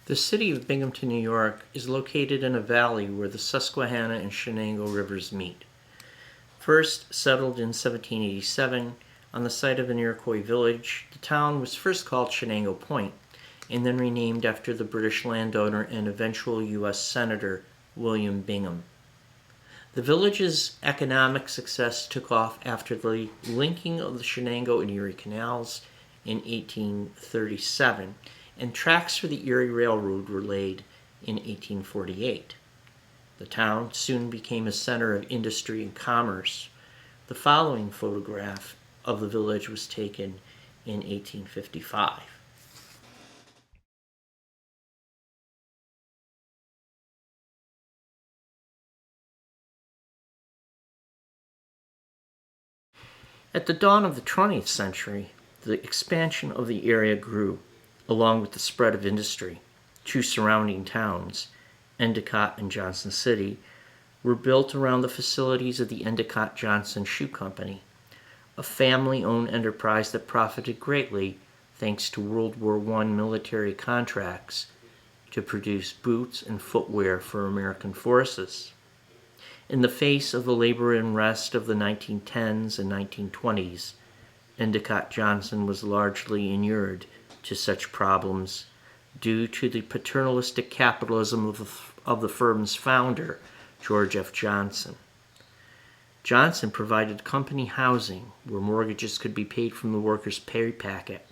The city of Binghamton, New York is located in a valley where the Susquehanna and Shenango rivers meet. First settled in 1787 on the site of an Iroquois village, the town was first called Shenango Point and then renamed after the British landowner and eventual U.S. Senator William Bingham. The village's economic success took off after the linking of the Shenango and Erie canals in 1837, and tracks for the Erie Railroad were laid in 1848. The town soon became a center of industry and commerce. The following photograph of the village was taken in 1855. At the dawn of the 20th century, the expansion of the area grew, along with the spread of industry. Two surrounding towns, Endicott and Johnson City, were built around the facilities of the Endicott-Johnson Shoe Company, a family-owned enterprise that profited greatly thanks to World War I military contracts to produce boots and footwear for American forces. In the face of the labor unrest of the 1910s and 1920s, Endicott-Johnson was largely inured to such problems due to the paternalistic capitalism of the firm's founder, George F. Johnson. Johnson provided company housing where mortgages could be paid from the workers' pay packet.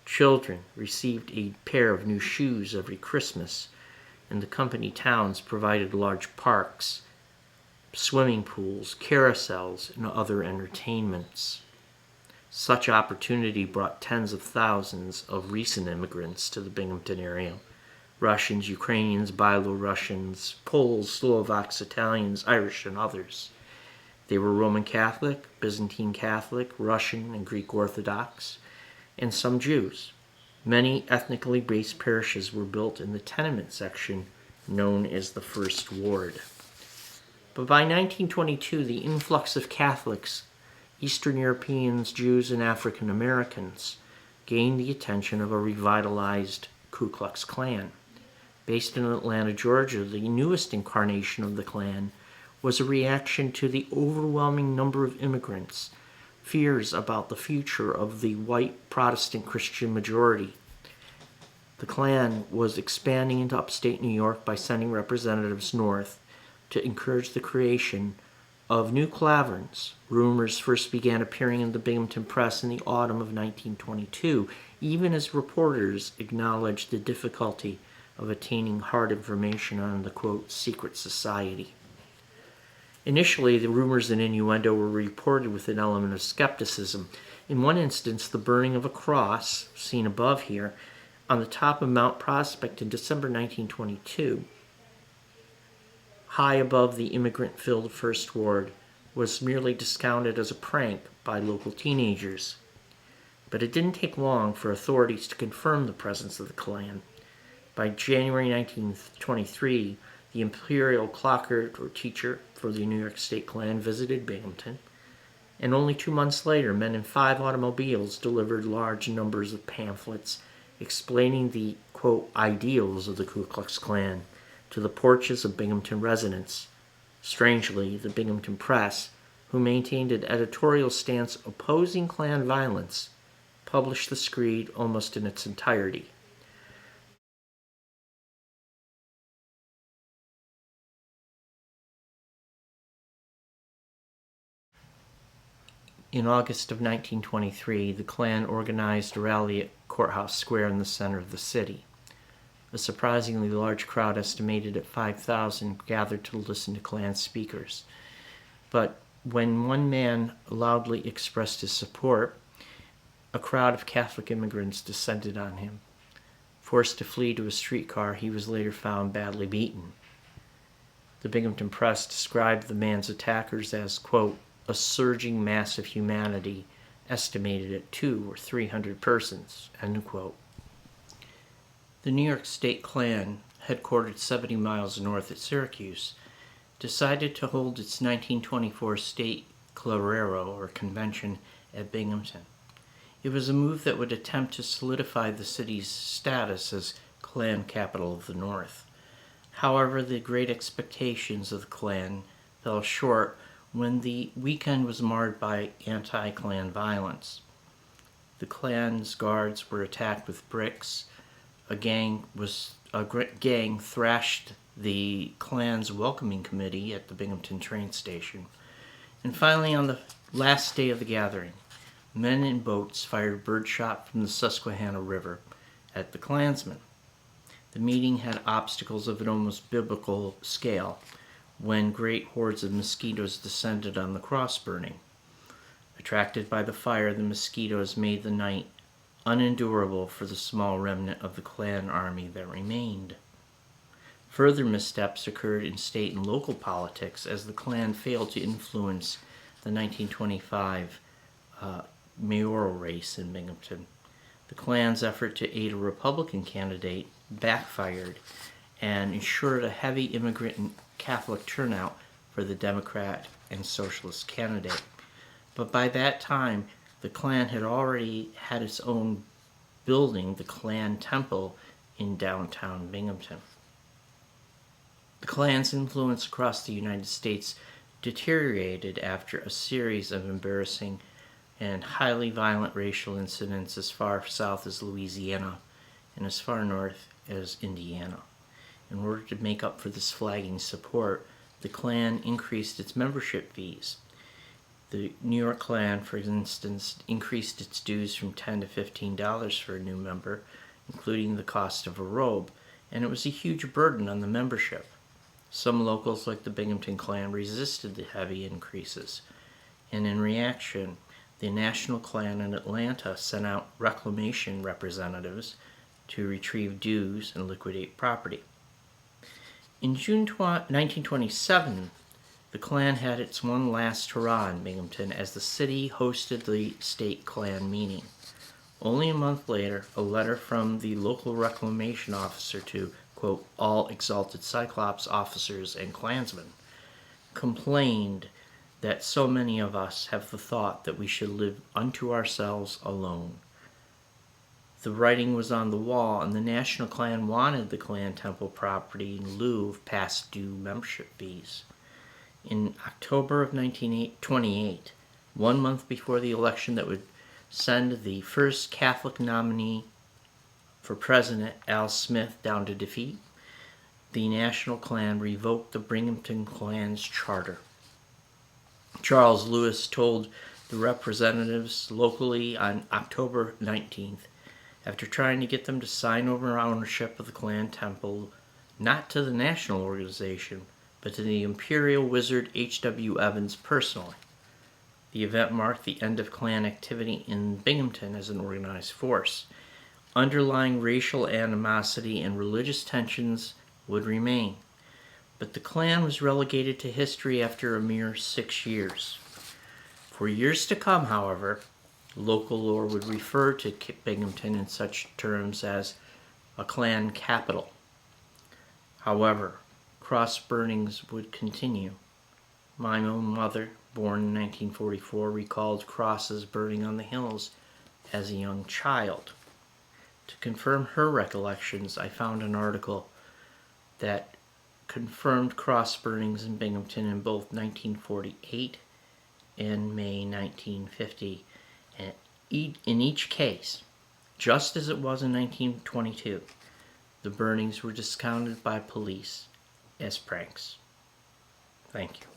Children received a pair of new shoes every Christmas, and the company towns provided large parks, swimming pools, carousels, and other entertainments. Such opportunity brought tens of thousands of recent immigrants to the Binghamton area. Russians, Ukrainians, Byelorussians, Poles, Slovaks, Italians, Irish, and others. They were Roman Catholic, Byzantine Catholic, Russian, and Greek Orthodox, and some Jews. Many ethnically based parishes were built in the tenement section known as the First Ward. But by 1922, the influx of Catholics, Eastern Europeans, Jews, and African Americans gained the attention of a revitalized Ku Klux Klan. Based in Atlanta, Georgia, the newest incarnation of the Klan was a reaction to the overwhelming number of immigrants, fears about the future of the white Protestant Christian majority. The Klan was expanding into upstate New York by sending representatives north to encourage the creation of new klaverns. Rumors first began appearing in the Binghamton Press in the autumn of 1922, even as reporters acknowledged the difficulty of attaining hard information on the, quote, secret society. Initially, the rumors and innuendo were reported with an element of skepticism. In one instance, the burning of a cross, seen above here, on the top of Mount Prospect in December 1922, high above the immigrant-filled First Ward, was merely discounted as a prank by local teenagers. But it didn't take long for authorities to confirm the presence of the Klan. By January 1923, the imperial clocker or teacher for the New York State Klan visited Binghamton, and only 2 months later, men in 5 automobiles delivered large numbers of pamphlets explaining the, quote, ideals of the Ku Klux Klan to the porches of Binghamton residents. Strangely, the Binghamton Press, who maintained an editorial stance opposing Klan violence, published the screed almost in its entirety. In August of 1923, the Klan organized a rally at Courthouse Square in the center of the city. A surprisingly large crowd, estimated at 5,000, gathered to listen to Klan speakers. But when one man loudly expressed his support, a crowd of Catholic immigrants descended on him. Forced to flee to a streetcar, he was later found badly beaten. The Binghamton Press described the man's attackers as, quote, a surging mass of humanity estimated at 200 or 300 persons, end quote. The New York State Klan, headquartered 70 miles north at Syracuse, decided to hold its 1924 state Clarero, or convention, at Binghamton. It was a move that would attempt to solidify the city's status as Klan capital of the North. However, the great expectations of the Klan fell short when the weekend was marred by anti-Klan violence. The Klan's guards were attacked with bricks. A gang thrashed the Klan's welcoming committee at the Binghamton train station. And finally, on the last day of the gathering, men in boats fired birdshot from the Susquehanna River at the Klansmen. The meeting had obstacles of an almost biblical scale when great hordes of mosquitoes descended on the cross burning. Attracted by the fire, the mosquitoes made the night unendurable for the small remnant of the Klan army that remained. Further missteps occurred in state and local politics as the Klan failed to influence the 1925 mayoral race in Binghamton. The Klan's effort to aid a Republican candidate backfired and ensured a heavy immigrant and Catholic turnout for the Democrat and Socialist candidate. But by that time, the Klan had already had its own building, the Klan Temple, in downtown Binghamton. The Klan's influence across the United States deteriorated after a series of embarrassing and highly violent racial incidents as far south as Louisiana and as far north as Indiana. In order to make up for this flagging support, the Klan increased its membership fees. The New York Klan, for instance, increased its dues from $10 to $15 for a new member, including the cost of a robe, and it was a huge burden on the membership. Some locals, like the Binghamton Klan, resisted the heavy increases, and in reaction, the National Klan in Atlanta sent out reclamation representatives to retrieve dues and liquidate property. In June 1927, the Klan had its one last hurrah in Binghamton as the city hosted the state Klan meeting. Only a month later, a letter from the local reclamation officer to, quote, all exalted Cyclops officers and Klansmen complained that so many of us have the thought that we should live unto ourselves alone. The writing was on the wall, and the National Klan wanted the Klan Temple property in lieu of past due membership fees. In October of 1928, 1 month before the election that would send the first Catholic nominee for president, Al Smith, down to defeat, the National Klan revoked the Binghamton Klan's charter. Charles Lewis told the representatives locally on October 19th, after trying to get them to sign over ownership of the Klan Temple, not to the national organization, but to the imperial wizard H.W. Evans personally. The event marked the end of Klan activity in Binghamton as an organized force. Underlying racial animosity and religious tensions would remain, but the Klan was relegated to history after a mere 6 years. For years to come, however, local lore would refer to Binghamton in such terms as a Klan capital. However, cross burnings would continue. My own mother, born in 1944, recalled crosses burning on the hills as a young child. To confirm her recollections, I found an article that confirmed cross burnings in Binghamton in both 1948 and May 1950. And in each case, just as it was in 1922, the burnings were discounted by police as pranks. Thank you.